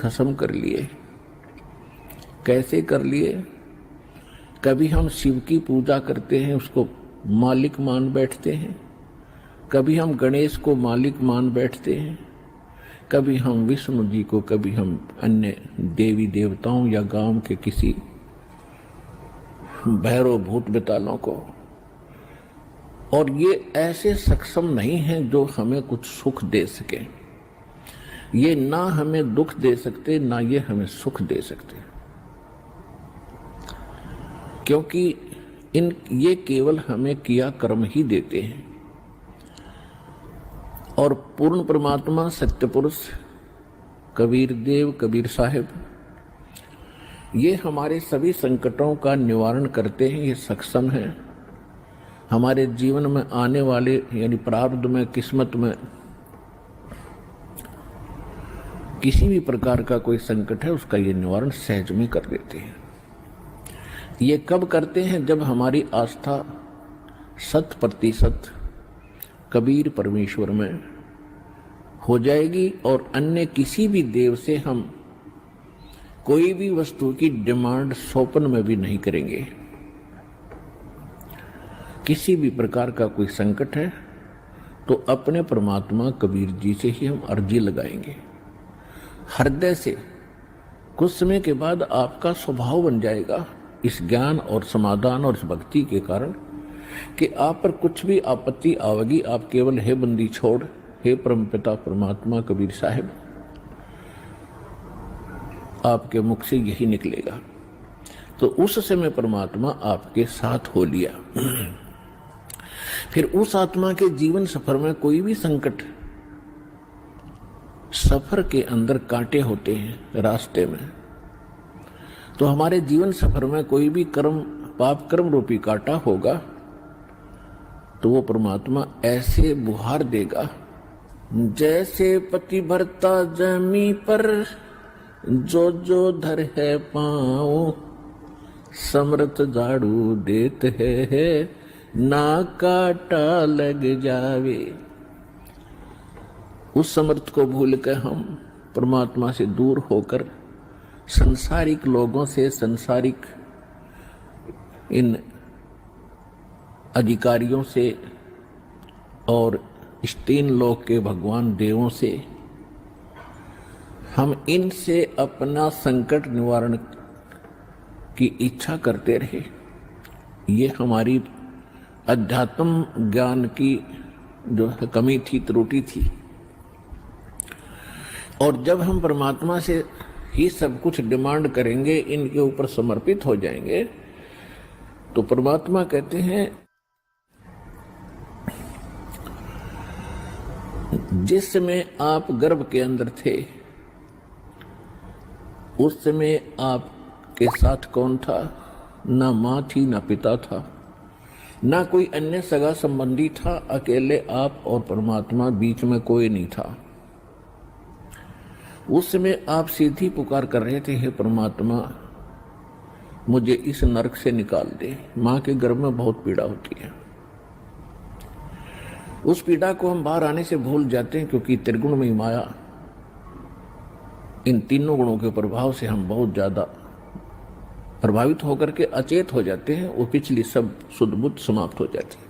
खत्म कर लिए। कैसे कर लिए? कभी हम शिव की पूजा करते हैं, उसको मालिक मान बैठते हैं, कभी हम गणेश को मालिक मान बैठते हैं, कभी हम विष्णु जी को, कभी हम अन्य देवी देवताओं या गांव के किसी भैरव भूत बेतालों को। और ये ऐसे सक्षम नहीं हैं जो हमें कुछ सुख दे सके। ये ना हमें दुख दे सकते, ना ये हमें सुख दे सकते, क्योंकि ये केवल हमें किया कर्म ही देते हैं। और पूर्ण परमात्मा सत्य पुरुष कबीर देव, कबीर साहिब, ये हमारे सभी संकटों का निवारण करते हैं। ये सक्षम है। हमारे जीवन में आने वाले यानी प्रारब्ध में, किस्मत में किसी भी प्रकार का कोई संकट है, उसका ये निवारण सहज में कर देते हैं। ये कब करते हैं? जब हमारी आस्था 100% कबीर परमेश्वर में हो जाएगी और अन्य किसी भी देव से हम कोई भी वस्तु की डिमांड स्वप्न में भी नहीं करेंगे। किसी भी प्रकार का कोई संकट है तो अपने परमात्मा कबीर जी से ही हम अर्जी लगाएंगे हृदय से। कुछ समय के बाद आपका स्वभाव बन जाएगा इस ज्ञान और समाधान और इस भक्ति के कारण कि आप पर कुछ भी आपत्ति आवेगी, आप केवल हे बंदी छोड़, हे परमपिता परमात्मा कबीर साहिब, आपके मुख से यही निकलेगा। तो उस समय परमात्मा आपके साथ हो लिया। फिर उस आत्मा के जीवन सफर में कोई भी संकट, सफर के अंदर कांटे होते हैं रास्ते में, तो हमारे जीवन सफर में कोई भी कर्म, पाप कर्म रूपी कांटा होगा तो वो परमात्मा ऐसे बुहार देगा जैसे पति भरता जमी पर जो जो धर है पाँव, समर्थ झाड़ू देत है ना काटा लग जावे। उस समर्थ को भूल कर हम परमात्मा से दूर होकर संसारिक लोगों से, संसारिक इन अधिकारियों से और इस तीन लोक के भगवान देवों से हम इनसे अपना संकट निवारण की इच्छा करते रहे। ये हमारी अध्यात्म ज्ञान की जो कमी थी, त्रुटि थी। और जब हम परमात्मा से ही सब कुछ डिमांड करेंगे, इनके ऊपर समर्पित हो जाएंगे, तो परमात्मा कहते हैं जिस समय आप गर्भ के अंदर थे उस समय आपके साथ कौन था? ना माँ थी, ना पिता था, ना कोई अन्य सगा संबंधी था। अकेले आप और परमात्मा, बीच में कोई नहीं था। उस समय आप सीधी पुकार कर रहे थे, हे परमात्मा मुझे इस नरक से निकाल दे। माँ के गर्भ में बहुत पीड़ा होती है। उस पीड़ा को हम बाहर आने से भूल जाते हैं, क्योंकि त्रिगुण में माया, इन तीनों गुणों के प्रभाव से हम बहुत ज्यादा प्रभावित होकर के अचेत हो जाते हैं। वो पिछली सब शुद्ध बुद्ध समाप्त हो जाती है।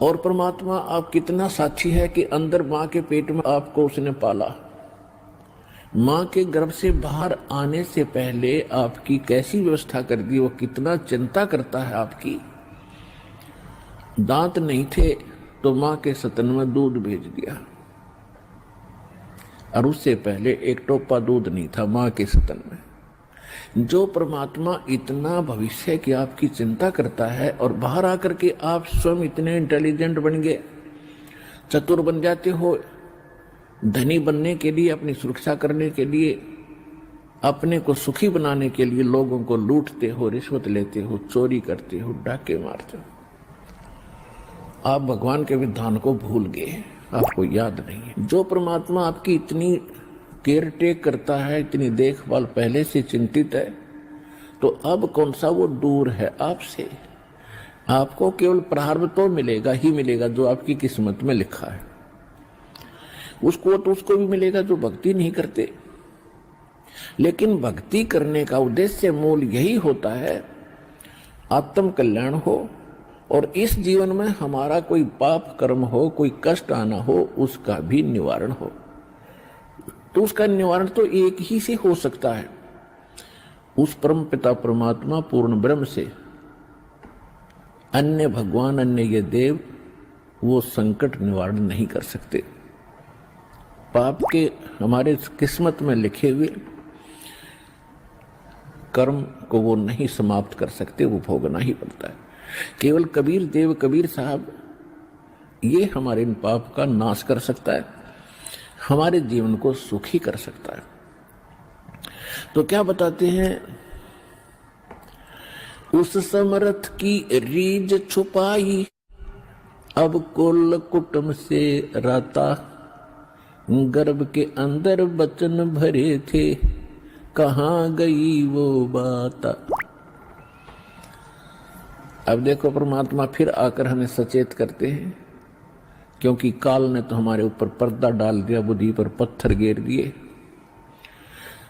और परमात्मा आप कितना साक्षी है कि अंदर माँ के पेट में आपको उसने पाला। माँ के गर्भ से बाहर आने से पहले आपकी कैसी व्यवस्था कर दी, वो कितना चिंता करता है आपकी। दांत नहीं थे तो माँ के स्तन में दूध भेज दिया, और उससे पहले एक टोपा दूध नहीं था माँ के स्तन में। जो परमात्मा इतना भविष्य की आपकी चिंता करता है, और बाहर आकर के आप स्वयं इतने इंटेलिजेंट बन गए, चतुर बन जाते हो, धनी बनने के लिए, अपनी सुरक्षा करने के लिए, अपने को सुखी बनाने के लिए लोगों को लूटते हो, रिश्वत लेते हो, चोरी करते हो, डाके मारते हो। आप भगवान के विधान को भूल गए, आपको याद नहीं है। जो परमात्मा आपकी इतनी केयर टेक करता है, इतनी देखभाल पहले से चिंतित है, तो अब कौन सा वो दूर है आपसे। आपको केवल प्रारब्ध तो मिलेगा ही मिलेगा जो आपकी किस्मत में लिखा है। उसको तो उसको भी मिलेगा जो भक्ति नहीं करते। लेकिन भक्ति करने का उद्देश्य मूल यही होता है, आत्म कल्याण हो और इस जीवन में हमारा कोई पाप कर्म हो, कोई कष्ट आना हो, उसका भी निवारण हो। तो उसका निवारण तो एक ही से हो सकता है, उस परम पिता परमात्मा पूर्ण ब्रह्म से। अन्य भगवान, अन्य ये देव वो संकट निवारण नहीं कर सकते। पाप के हमारे किस्मत में लिखे हुए कर्म को वो नहीं समाप्त कर सकते, वो भोगना ही पड़ता है। केवल कबीर देव, कबीर साहब ये हमारे इन पाप का नाश कर सकता है, हमारे जीवन को सुखी कर सकता है। तो क्या बताते हैं, उस समर्थ की रीझ छुपाई, अब कुल कुटुंब से राता, गर्भ के अंदर बचन भरे थे, कहाँ गई वो बात। अब देखो परमात्मा फिर आकर हमें सचेत करते हैं, क्योंकि काल ने तो हमारे ऊपर पर्दा डाल दिया, बुद्धि पर पत्थर गिर दिए।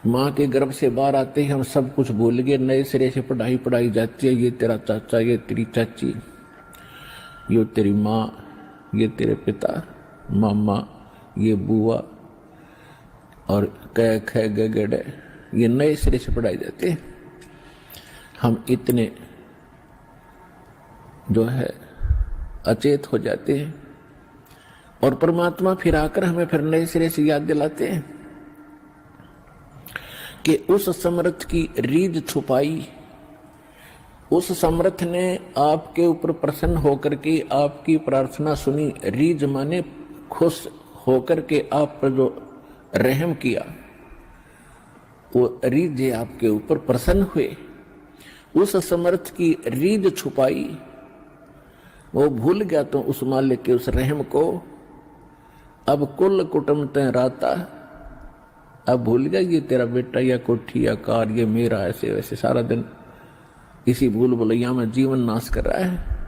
माँ के गर्भ से बाहर आते ही हम सब कुछ भूल गए, नए सिरे से पढ़ाई जाती है। ये तेरा चाचा, ये तेरी चाची, ये तेरी माँ, ये तेरे पिता, मामा, ये बुआ और कै ख गड़े, ये नए सिरे से पढ़ाई जाते हैं। हम इतने जो है अचेत हो जाते हैं और परमात्मा फिर आकर हमें फिर नए सिरे से याद दिलाते हैं कि उस समर्थ की रीझ छुपाई। उस समर्थ ने आपके ऊपर प्रसन्न होकर के आपकी प्रार्थना सुनी। रीझ माने खुश होकर के आप पर जो रहम किया, वो रीझ आपके ऊपर प्रसन्न हुए। उस समर्थ की रीझ छुपाई, वो भूल गया तो उस मालिक के उस रहम को। अब कुल कुटुंब तय राता, अब भूल गया ये तेरा बेटा या कोठी या कार, ये मेरा, ऐसे वैसे सारा दिन इसी भूल भुलैया में जीवन नाश कर रहा है।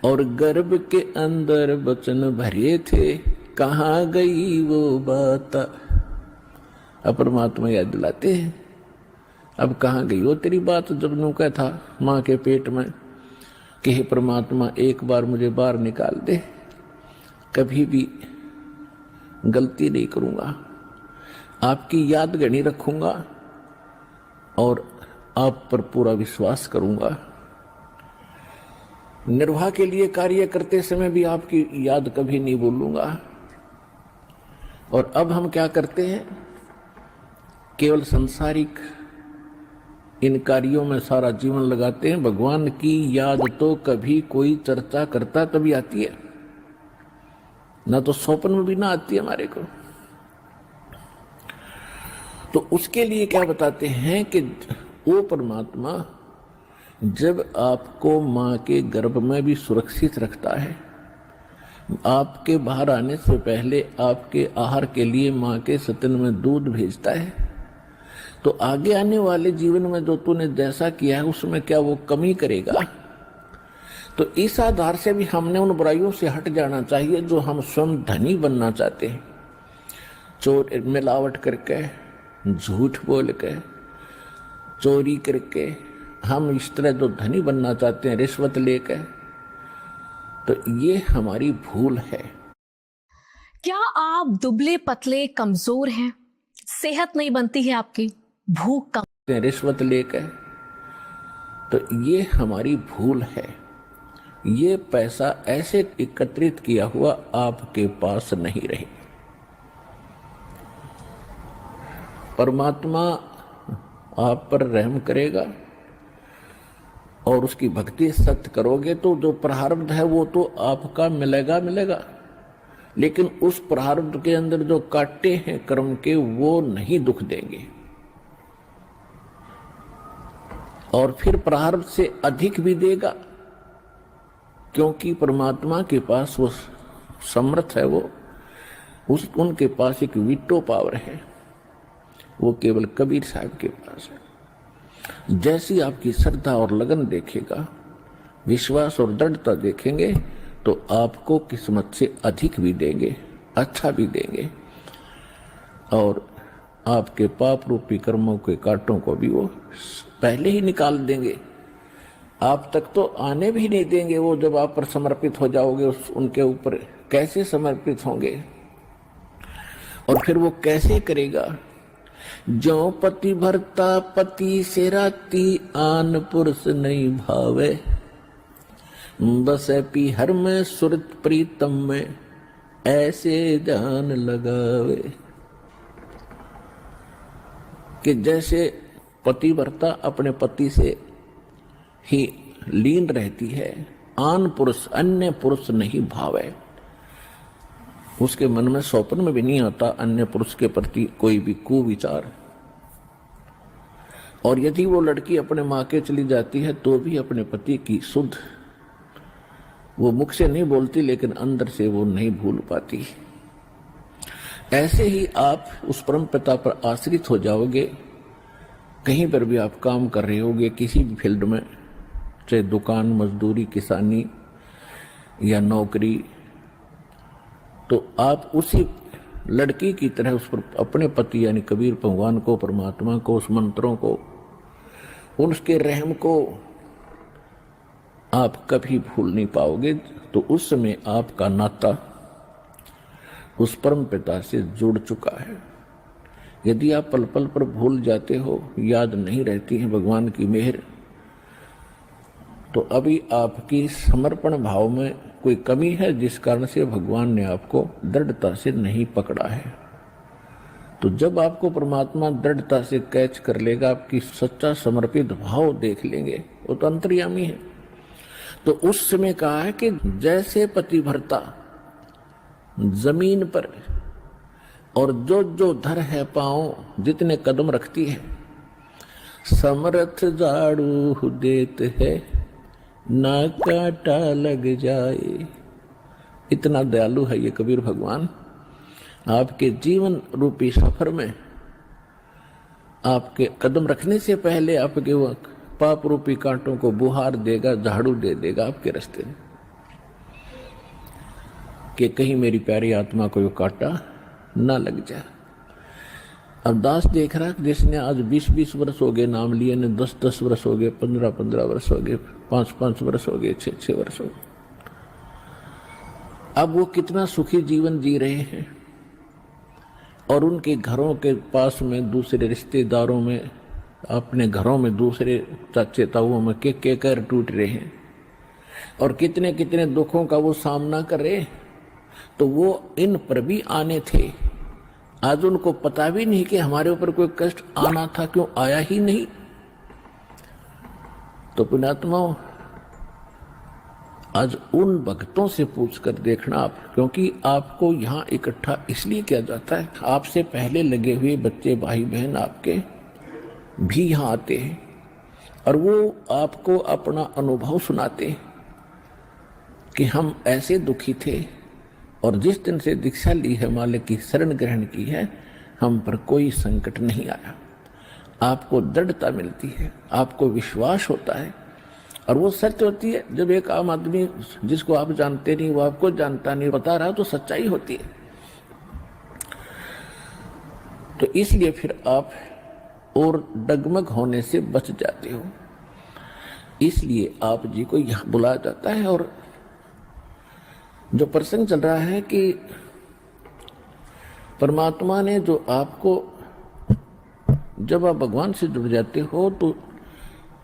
और गर्भ के अंदर बचन भरे थे, कहाँ गई वो बात। अब परमात्मा याद दिलाते हैं, अब कहाँ गई वो तेरी बात जब नुका था माँ के पेट में कि हे परमात्मा एक बार मुझे बाहर निकाल दे, कभी भी गलती नहीं करूँगा, आपकी याद गणी रखूँगा और आप पर पूरा विश्वास करूँगा। निर्वाह के लिए कार्य करते समय भी आपकी याद कभी नहीं भूलूंगा। और अब हम क्या करते हैं, केवल संसारिक इन कार्यों में सारा जीवन लगाते हैं। भगवान की याद तो कभी कोई चर्चा करता तभी आती है, ना तो स्वप्न में भी ना आती है हमारे को। तो उसके लिए क्या बताते हैं कि वो परमात्मा जब आपको माँ के गर्भ में भी सुरक्षित रखता है, आपके बाहर आने से पहले आपके आहार के लिए माँ के स्तन में दूध भेजता है, तो आगे आने वाले जीवन में जो तूने जैसा किया है उसमें क्या वो कमी करेगा। तो इस आधार से भी हमने उन बुराइयों से हट जाना चाहिए जो हम स्वयं धनी बनना चाहते हैं। चोर मिलावट करके, झूठ बोल के, चोरी करके हम इस तरह जो धनी बनना चाहते हैं, रिश्वत लेके, तो ये हमारी भूल है। क्या आप दुबले पतले कमजोर हैं, सेहत नहीं बनती है आपकी, भूख कम, रिश्वत लेके, तो ये हमारी भूल है। ये पैसा ऐसे एकत्रित किया हुआ आपके पास नहीं रहे। परमात्मा आप पर रहम करेगा और उसकी भक्ति सत्य करोगे तो जो प्रारब्ध है वो तो आपका मिलेगा, लेकिन उस प्रारब्ध के अंदर जो काटे हैं कर्म के वो नहीं दुख देंगे, और फिर प्रारब्ध से अधिक भी देगा, क्योंकि परमात्मा के पास वो समर्थ है, वो उनके पास एक वीटो पावर है, वो केवल कबीर साहब के पास है। जैसी आपकी श्रद्धा और लगन देखेगा, विश्वास और दृढ़ता देखेंगे, तो आपको किस्मत से अधिक भी देंगे, अच्छा भी देंगे। और आपके पाप रूपी कर्मों के कांटों को भी वो पहले ही निकाल देंगे। आप तक तो आने भी नहीं देंगे वो। जब आप पर समर्पित हो जाओगे उनके ऊपर कैसे समर्पित होंगे? और फिर वो कैसे करेगा? जो पति भरता पति से राती, आन पुरुष नहीं भावे, बसे पी हर में सुरत प्रीतम में, ऐसे जान लगावे। कि जैसे पतिव्रता अपने पति से ही लीन रहती है, आन पुरुष अन्य पुरुष नहीं भावे, उसके मन में स्वप्न में भी नहीं आता अन्य पुरुष के प्रति कोई भी कुविचार। और यदि वो लड़की अपने माँ के चली जाती है तो भी अपने पति की सुध वो मुख से नहीं बोलती, लेकिन अंदर से वो नहीं भूल पाती। ऐसे ही आप उस परम पिता पर आश्रित हो जाओगे। कहीं पर भी आप काम कर रहे होगे, किसी भी फील्ड में, चाहे दुकान, मजदूरी, किसानी या नौकरी, तो आप उसी लड़की की तरह उस पर अपने पति यानी कबीर भगवान को, परमात्मा को, उस मंत्रों को, उसके रहम को आप कभी भूल नहीं पाओगे। तो उस समय आपका नाता उस परम पिता से जुड़ चुका है। यदि आप पल पल पर भूल जाते हो, याद नहीं रहती है भगवान की मेहर, तो अभी आपकी समर्पण भाव में कोई कमी है, जिस कारण से भगवान ने आपको दृढ़ता से नहीं पकड़ा है। तो जब आपको परमात्मा दृढ़ता से कैच कर लेगा, आपकी सच्चा समर्पित भाव देख लेंगे, वो तो अंतर्यामी है। तो उस समय कहा है कि जैसे पतिव्रता जमीन पर और जो जो धर है पांव, जितने कदम रखती है, समर्थ झाड़ू देत है, ना कांटा लग जाए। इतना दयालु है ये कबीर भगवान। आपके जीवन रूपी सफर में आपके कदम रखने से पहले आपके वो पाप रूपी कांटों को बुहार देगा, झाड़ू दे देगा आपके रास्ते में, कि कहीं मेरी प्यारी आत्मा को वो कांटा ना लग जाए। अब दास देख रहा जिसने आज 20-20 वर्ष हो गए नाम लिए ने, 10-10 वर्ष हो गए, 15-15 वर्ष हो गए, 5-5 वर्ष हो गए, 6-6 वर्ष हो गए, अब वो कितना सुखी जीवन जी रहे हैं। और उनके घरों के पास में, दूसरे रिश्तेदारों में, अपने घरों में दूसरे चाचे ताऊओं में के कर टूट रहे हैं, और कितने कितने दुखों का वो सामना कर रहे। तो वो इन पर भी आने थे, आज उनको पता भी नहीं कि हमारे ऊपर कोई कष्ट आना था, क्यों आया ही नहीं। तो पुण्यात्माओं, आज उन भक्तों से पूछ कर देखना आप, क्योंकि आपको यहाँ इकट्ठा इसलिए किया जाता है, आपसे पहले लगे हुए बच्चे, भाई बहन आपके भी यहाँ आते हैं, और वो आपको अपना अनुभव सुनाते हैं कि हम ऐसे दुखी थे, और जिस दिन से दीक्षा ली है, मालिक की शरण ग्रहण की है, हम पर कोई संकट नहीं आया। आपको दृढ़ता मिलती है, आपको विश्वास होता है, और वो सत्य होती है। जब एक आम आदमी जिसको आप जानते नहीं, वो आपको जानता नहीं, बता रहा, तो सच्चाई होती है। तो इसलिए फिर आप और डगमग होने से बच जाते हो। इसलिए आप जी को यहाँ बुलाया जाता है। और जो प्रसंग चल रहा है कि परमात्मा ने जो आपको, जब आप भगवान से जुड़ जाते हो तो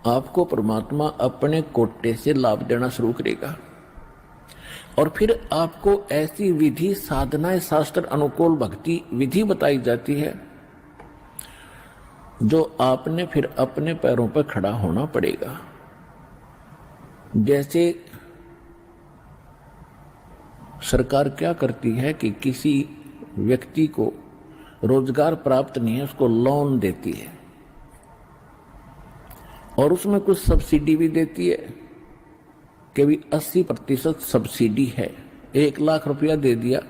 आपको परमात्मा अपने कोटे से लाभ देना शुरू करेगा, और फिर आपको ऐसी विधि, साधनाएं, शास्त्र अनुकूल भक्ति विधि बताई जाती है जो आपने फिर अपने पैरों पर खड़ा होना पड़ेगा। जैसे सरकार क्या करती है कि किसी व्यक्ति को रोजगार प्राप्त नहीं है, उसको लोन देती है, और उसमें कुछ सब्सिडी भी देती है कि भी 80% सब्सिडी है। 1 लाख रुपया दे दिया,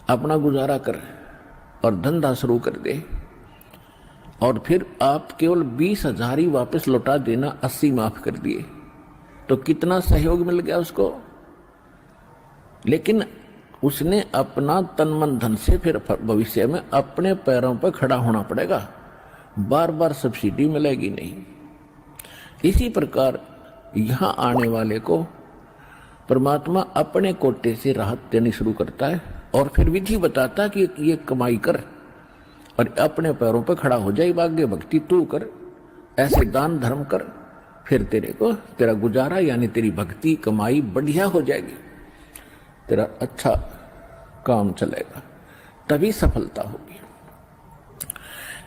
अपना गुजारा कर और धंधा शुरू कर दे, और फिर आप केवल 20,000 ही वापस लौटा देना, 80 माफ कर दिए, तो कितना सहयोग मिल गया उसको। लेकिन उसने अपना तन मन धन से फिर भविष्य में अपने पैरों पर खड़ा होना पड़ेगा, बार बार सब्सिडी मिलेगी नहीं। इसी प्रकार यहाँ आने वाले को परमात्मा अपने कोटे से राहत देनी शुरू करता है और फिर विधि बताता कि ये कमाई कर और अपने पैरों पर खड़ा हो जाए, भाग्य भक्ति तू कर, ऐसे दान धर्म कर, फिर तेरे को तेरा गुजारा यानी तेरी भक्ति कमाई बढ़िया हो जाएगी, तेरा अच्छा काम चलेगा, तभी सफलता होगी।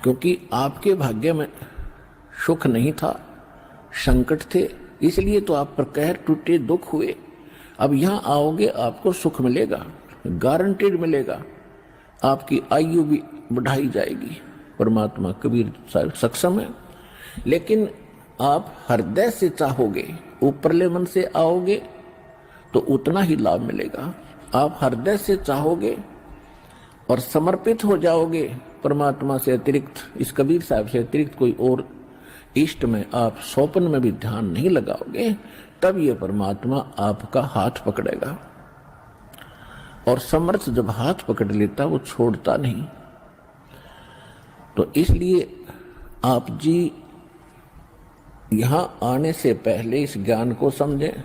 क्योंकि आपके भाग्य में सुख नहीं था, संकट थे, इसलिए तो आप पर कहर टूटे, दुख हुए। अब यहाँ आओगे आपको सुख मिलेगा, गारंटेड मिलेगा, आपकी आयु भी बढ़ाई जाएगी। परमात्मा कबीर साहब सक्षम है। लेकिन आप हृदय से चाहोगे, ऊपरले मन से आओगे तो उतना ही लाभ मिलेगा। आप हृदय से चाहोगे और समर्पित हो जाओगे परमात्मा से अतिरिक्त, इस कबीर साहब से अतिरिक्त कोई और इष्ट में आप स्वप्न में भी ध्यान नहीं लगाओगे, तब ये परमात्मा आपका हाथ पकड़ेगा। और समर्थ जब हाथ पकड़ लेता वो छोड़ता नहीं। तो इसलिए आप जी यहां आने से पहले इस ज्ञान को समझें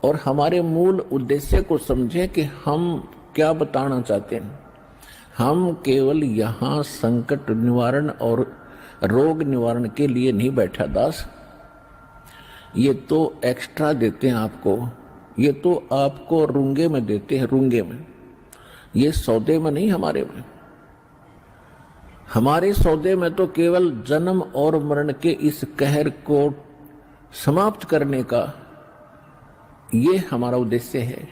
और हमारे मूल उद्देश्य को समझें कि हम क्या बताना चाहते हैं। हम केवल यहाँ संकट निवारण और रोग निवारण के लिए नहीं बैठा दास, ये तो एक्स्ट्रा देते हैं आपको, ये तो आपको रूंगे में देते हैं, रूंगे में, ये सौदे में नहीं। हमारे सौदे में तो केवल जन्म और मरण के इस कहर को समाप्त करने का ये हमारा उद्देश्य है।